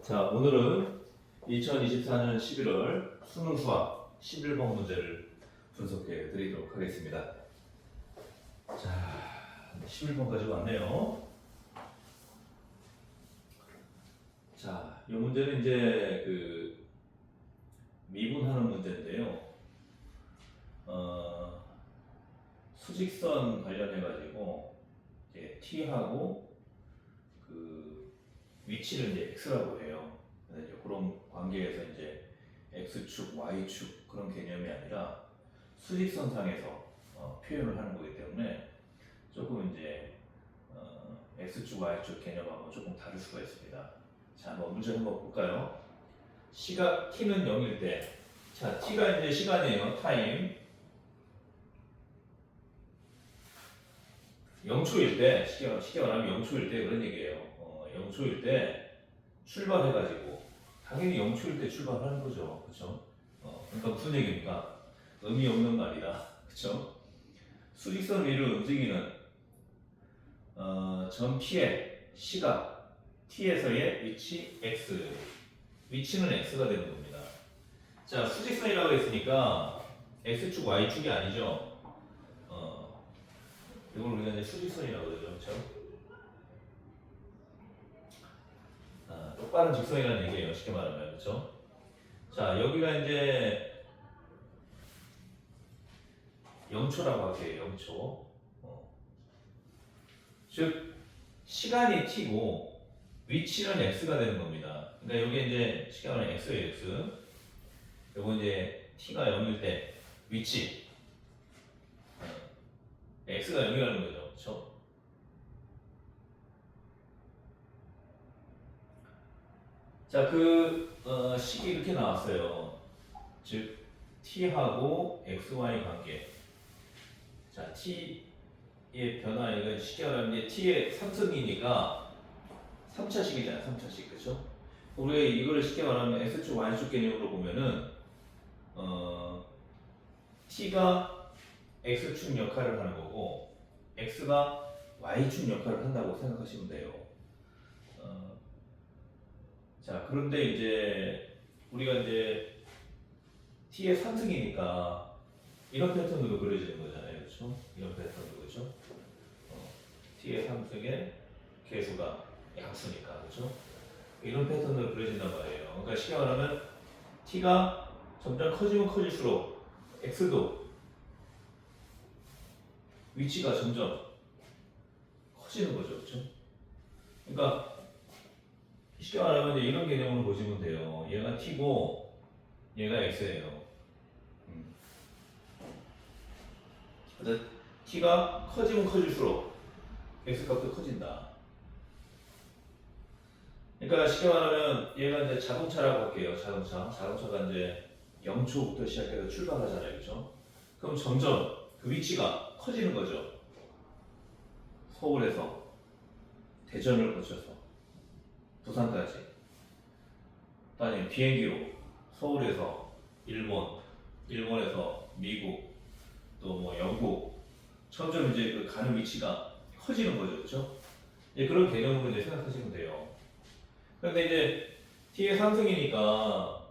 자, 오늘은 2024년 11월 수능 수학 11번 문제를 분석해 드리도록 하겠습니다. 자, 11번 가지고 왔네요. 자, 이 문제는 이제 미분하는 문제인데요. 수직선 관련해가지고 이제 t하고 위치를 이제 x라고 해요. 그래서 이제 그런 관계에서 이제 x축, y축 그런 개념이 아니라 수직선상에서 표현을 하는 거기 때문에 조금 이제 x축, y축 개념하고 조금 다를 수가 있습니다. 자, 한번 문제 한번 볼까요? 시각 t는 0일 때, 자, t가 이제 시간이에요. 타임. 0초일 때, 쉽게 말하면 0초일 때 그런 얘기예요. 0초일 때 출발해가지고 당연히 0초일 때 출발하는 거죠. 그쵸? 그러니까 무슨 얘기입니까? 의미 없는 말이다. 그쵸? 수직선 위를 움직이는 점 P의 시각 T에서의 위치 X, 위치는 X가 되는 겁니다. 자, 수직선이라고 했으니까 X축, Y축이 아니죠. 이걸 우리가 이제 수직선이라고 그러죠. 그렇죠? 똑바른 직선이라는 얘기예요. 쉽게 말하면. 그렇죠? 자, 여기가 이제 0초라고 할게요. 0초. 즉 시간이 t고 위치는 x가 되는 겁니다. 그러니까 여기 이제 쉽게 말하면 x예요. x. 요거 이제 t가 0일 때 위치 x가 0이라는 거죠. 그렇죠? 자, 식이 이렇게 나왔어요. 즉 t하고 xy 관계. 자, t의 변화, 이거 쉽게 말하면 이제 t의 상승이니까 3차식이잖아요. 3차식. 그렇죠? 우리가 이걸 쉽게 말하면 x축, y축 개념으로 보면은 t가 x축 역할을 하는 거고 x가 y축 역할을 한다고 생각하시면 돼요. 자, 그런데 이제 우리가 이제 t의 상승이니까 이런 패턴으로 그려지는 거잖아요. 그렇죠? 이런 패턴으로. 그렇죠? t의 상승의 계수가 양수니까. 그렇죠? 이런 패턴으로 그려진단 말이에요. 그러니까 쉽게 말하면 t가 점점 커지면 커질수록 x도 위치가 점점 커지는 거죠. 그렇죠? 그러니까 쉽게 말하면 이제 이런 개념으로 보시면 돼요. 얘가 t고 얘가 x예요. 그래서 t가 커지면 커질수록 x 값도 커진다. 그러니까 쉽게 말하면 얘가 이제 자동차라고 할게요. 자동차가 이제 0초부터 시작해서 출발하잖아요. 그렇죠? 그럼 점점 그 위치가 커지는 거죠. 서울에서 대전을 거쳐서 부산까지. 아니, 비행기로 서울에서 일본에서 미국, 또 뭐 영국, 점점 이제 그 가는 위치가 커지는 거죠. 그렇죠? 그런 개념으로 이제 생각하시면 돼요. 그런데 이제 t의 상승이니까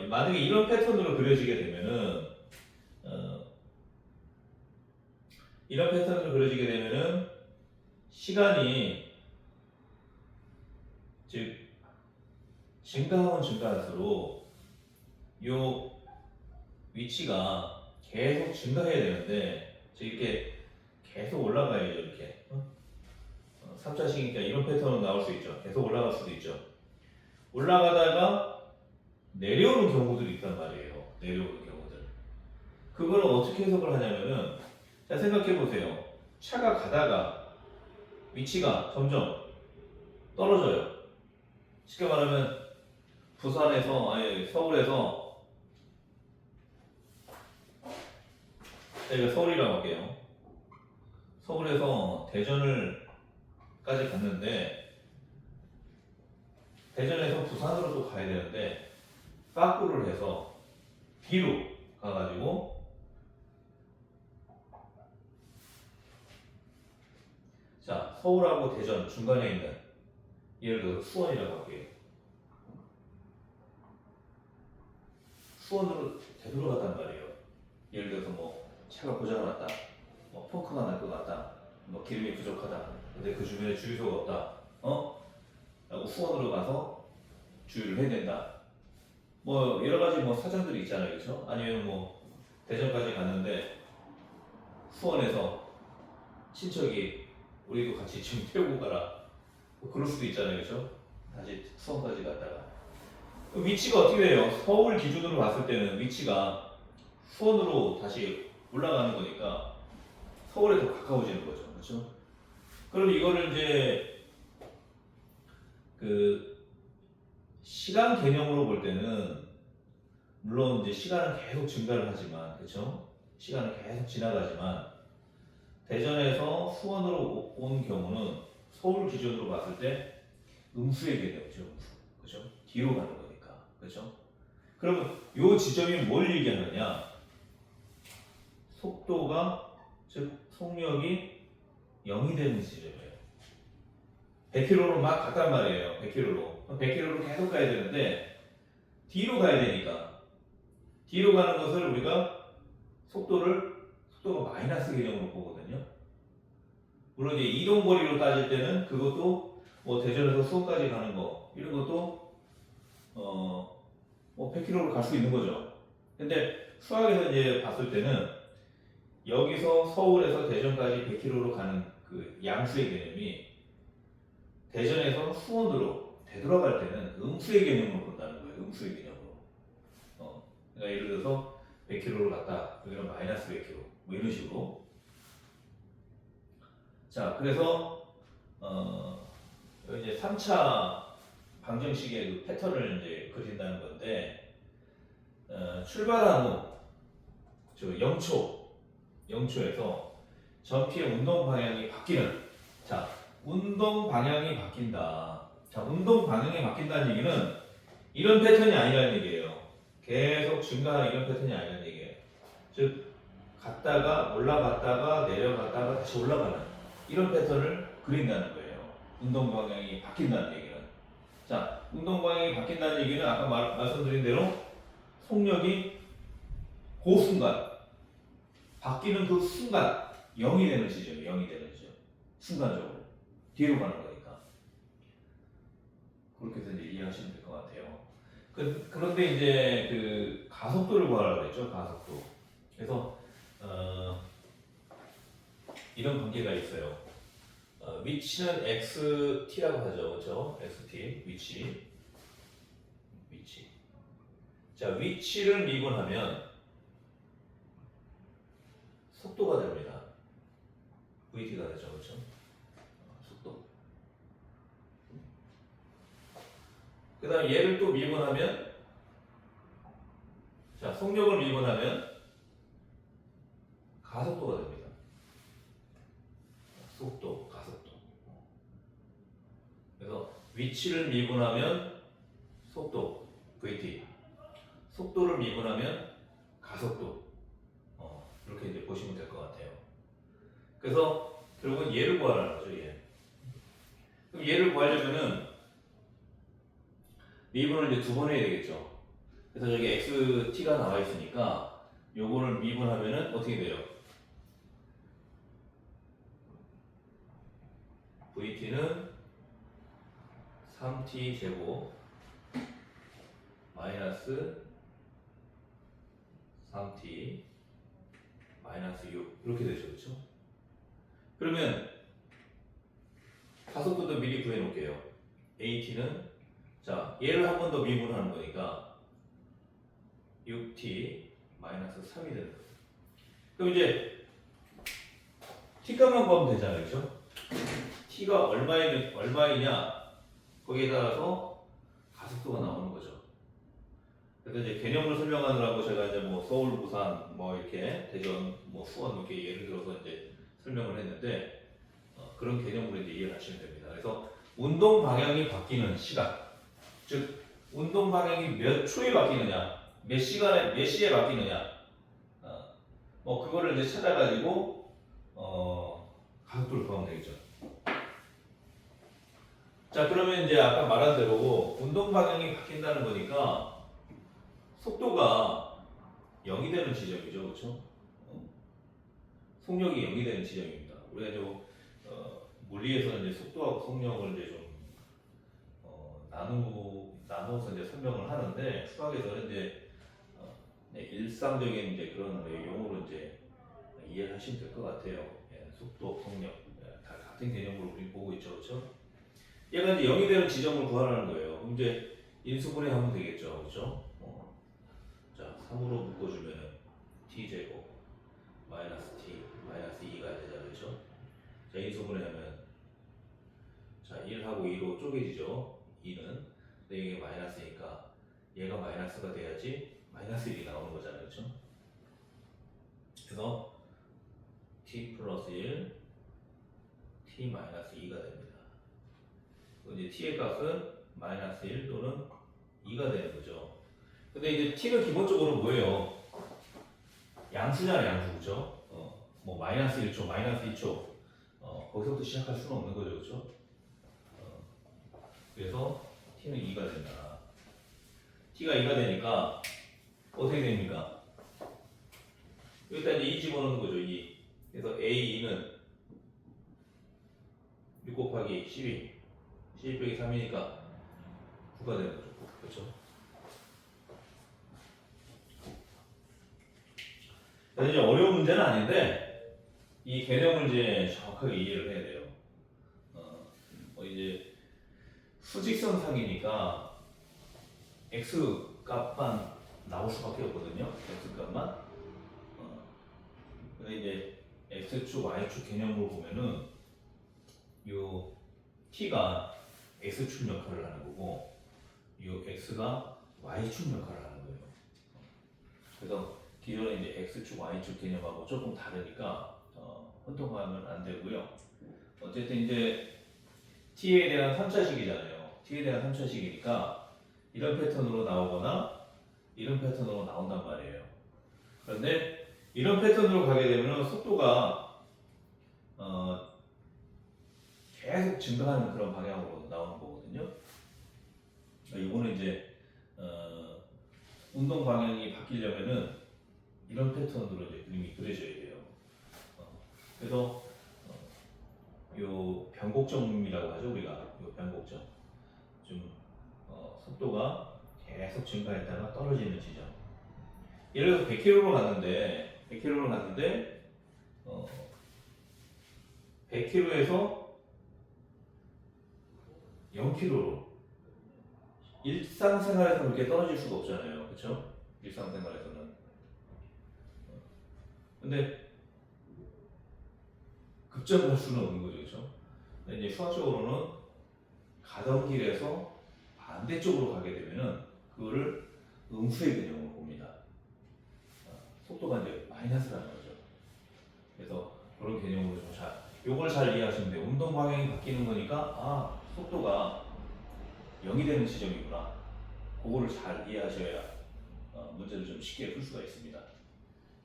만약에 이런 패턴으로 그려지게 되면은 시간이 즉 증가하면 증가할수록 요 위치가 계속 증가해야 되는데 이렇게 계속 올라가야죠. 이렇게 3차식이니까 이런 패턴은 나올 수 있죠. 계속 올라갈 수도 있죠. 올라가다가 내려오는 경우들이 있단 말이에요. 내려오는 경우들. 그거는 어떻게 해석을 하냐면은, 자, 생각해 보세요. 차가 가다가 위치가 점점 떨어져요. 쉽게 말하면 서울에서, 제가 서울이라고 할게요. 서울에서 대전을까지 갔는데 대전에서 부산으로 또 가야 되는데 거꾸를 해서 뒤로 가가지고, 자, 서울하고 대전 중간에 있는, 예를 들어서 수원이라고 할게요. 수원으로 되돌아갔단 말이에요. 예를 들어서 뭐 차가 고장났다, 뭐 펑크가 날 것 같다, 뭐 기름이 부족하다, 근데 그 주변에 주유소가 없다, 라고 수원으로 가서 주유를 해야 된다. 뭐 여러 가지 뭐 사정들이 있잖아요, 그렇죠? 아니면 뭐 대전까지 갔는데 수원에서 친척이 우리도 같이 좀 태우고 가라, 뭐 그럴 수도 있잖아요, 그렇죠? 다시 수원까지 갔다가 위치가 어떻게 돼요? 서울 기준으로 봤을 때는 위치가 수원으로 다시 올라가는 거니까 서울에 더 가까워지는 거죠, 그렇죠? 그럼 이거를 이제 그 시간 개념으로 볼 때는 물론 이제 시간은 계속 증가를 하지만, 그렇죠? 시간은 계속 지나가지만 대전에서 수원으로 온 경우는 서울 기준으로 봤을 때 음수의 개념이죠, 음수. 그렇죠? 뒤로 가는 거니까, 그렇죠? 그러면 이 지점이 뭘 얘기하느냐? 속도가, 즉 속력이 0이 되는 지점이에요. 100km로 막 갔단 말이에요. 100km로. 100km로 계속 가야 되는데 뒤로 가야 되니까 뒤로 가는 것을 우리가 속도가 마이너스 개념으로 보거든요. 물론 이제 이동 거리로 따질 때는 그것도 뭐 대전에서 수원까지 가는 거 이런 것도 뭐 100km로 갈 수 있는 거죠. 근데 수학에서 이제 봤을 때는 여기서 서울에서 대전까지 100km로 가는 그 양수의 개념이 대전에서 수원으로 되돌아갈 때는 음수의 개념으로 본다는 거예요. 음수의 개념으로. 그러니까 예를 들어서 100km로 갔다. 여기는 마이너스 100km. 뭐 이런 식으로. 자, 그래서 여기 이제 3차 방정식의 그 패턴을 이제 그린다는 건데 출발한 후 저 0초에서 전피의 운동 방향이 바뀌는. 자, 운동 방향이 바뀐다. 자, 운동 방향이 바뀐다는 얘기는 이런 패턴이 아니라는 얘기예요. 계속 증가하는 이런 패턴이 아니라는 얘기예요. 즉, 갔다가 올라갔다가 내려갔다가 다시 올라가는 이런 패턴을 그린다는 거예요. 운동 방향이 바뀐다는 얘기는. 자, 운동 방향이 바뀐다는 얘기는 아까 말씀드린 대로 속력이 그 순간, 바뀌는 그 순간 0이 되는 지점이에요. 0이 되는 지점. 순간적으로. 뒤로 가는 거니까. 그렇게 해서 이제 이해하시면 될 것 같아요. 그런데 이제 그 가속도를 구하라고 했죠. 가속도. 그래서 이런 관계가 있어요. 위치는 xt라고 하죠. 그렇죠? xt 위치. 자, 위치를 미분하면 속도가 됩니다. vt가 되죠. 그렇죠? 속도. 그 다음 얘를 또 미분하면, 자, 속력을 미분하면 가속도가 됩니다. 속도, 가속도. 그래서 위치를 미분하면 속도, vt. 속도를 미분하면 가속도. 이렇게 이제 보시면 될 것 같아요. 그래서 결국은 얘를 구하라는 거죠, 얘. 그럼 얘를 구하려면은 미분을 이제 두 번 해야 되겠죠. 그래서 저기 xt가 나와 있으니까 요거를 미분하면은 어떻게 돼요? vt는 3t 제곱 마이너스 3t 마이너스 6 이렇게 되죠, 그렇죠? 그러면 가속도도 미리 구해 놓을게요. at는 자, 얘를 한 번 더 미분하는 거니까 6t 마이너스 3이 되는 거예요. 그럼 이제 t값만 구하면 되잖아요, 그렇죠? t가 얼마이냐 거기에 따라서 가속도가 나오는 거죠. 그래서 이제 개념을 설명하느라고 제가 이제 뭐 서울, 부산, 뭐 이렇게 대전, 뭐 수원 이렇게 예를 들어서 이제 설명을 했는데 그런 개념으로 이제 이해를 하시면 됩니다. 그래서 운동 방향이 바뀌는 시간, 즉 운동 방향이 몇 초에 바뀌느냐, 몇 시에 바뀌느냐, 뭐 그거를 이제 찾아가지고 가속도를 구하면 되겠죠. 자, 그러면 이제 아까 말한 대로 운동 방향이 바뀐다는 거니까 속도가 0이 되는 지점이죠, 그렇죠? 속력이 0이 되는 지점입니다. 우리가 이제 물리에서 이제 속도하고 속력을 이제 좀 나눠서 이제 설명을 하는데 수학에서는 이제 네, 일상적인 이제 그런 용어로 이제 이해를 하시면 될 것 같아요. 예, 속도, 속력 다 같은 개념으로 우리 보고 있죠, 그렇죠? 얘가 이제 0이 되는 지점을 구하라는 거예요. 그럼 이제 인수분해 하면 되겠죠, 그렇죠? 자, 3으로 묶어주면은 t 제곱 마이너스 t 마이너스 2가 되잖아요, 그렇죠? 자, 인수분해하면 자 1하고 2로 쪼개지죠. 2는 근데 이게 마이너스니까 얘가 마이너스가 돼야지 마이너스 1이 나오는 거잖아요, 그렇죠? 그래서 t 플러스 1 t 마이너스 2가 됩니다. 이제 t의 값은 마이너스 1 또는 2가 되는 거죠. 근데 이제 t는 기본적으로 뭐예요? 양수잖아요, 양수, 그죠? 뭐 마이너스 1초, 마이너스 2초 거기서부터 시작할 수는 없는 거죠, 그죠? 그래서 t는 2가 된다. t가 2가 되니까 어떻게 됩니까? 여기다 이제 2 집어넣는 거죠, 2. 그래서 a2는 6 곱하기 12 빼기 3이니까 9가 되는 거죠, 그렇죠? 그래서 이제 어려운 문제는 아닌데 이 개념을 이제 정확하게 이해를 해야 돼요. 이제 수직선상이니까 x 값만 나올 수밖에 없거든요. x 값만. 근데 이제 x축, y축 개념으로 보면은 요 t가 x축 역할을 하는 거고 요 x가 y축 역할을 하는 거예요. 그래서 기존에 이제 x축, y축 개념하고 조금 다르니까 혼동하면 안 되고요. 어쨌든 이제 t에 대한 3차식이잖아요. t에 대한 3차식이니까 이런 패턴으로 나오거나 이런 패턴으로 나온단 말이에요. 그런데 이런 패턴으로 가게 되면 속도가 계속 증가하는 그런 방향으로 나오는 거거든요. 이거는 이제 운동 방향이 바뀌려면은 이런 패턴으로 이제 그림이 그려져야 돼요. 그래서 요 변곡점이라고 하죠, 우리가. 요 변곡점. 좀 속도가 계속 증가했다가 떨어지는 지점. 예를 들어서 100km로 갔는데 100km에서 0km로 일상생활에서 그렇게 떨어질 수가 없잖아요, 그렇죠? 일상생활에서는. 근데 급전할 수는 없는 거죠, 그렇죠? 근데 이제 수학적으로는 가던 길에서 반대쪽으로 가게 되면은 그거를 음수의 개념으로 봅니다. 속도가 이제 마이너스라는 거죠. 그래서 그런 개념으로 좀 요걸 잘 이해하시면 돼요. 운동 방향이 바뀌는 거니까 속도가 0이 되는 지점이구나. 그거를 잘 이해하셔야 문제를 좀 쉽게 풀 수가 있습니다.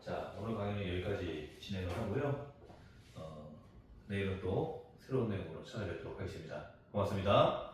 자, 오늘 강의는 여기까지 진행을 하고요. 내일은 또 새로운 내용으로 찾아뵙도록 하겠습니다. 고맙습니다.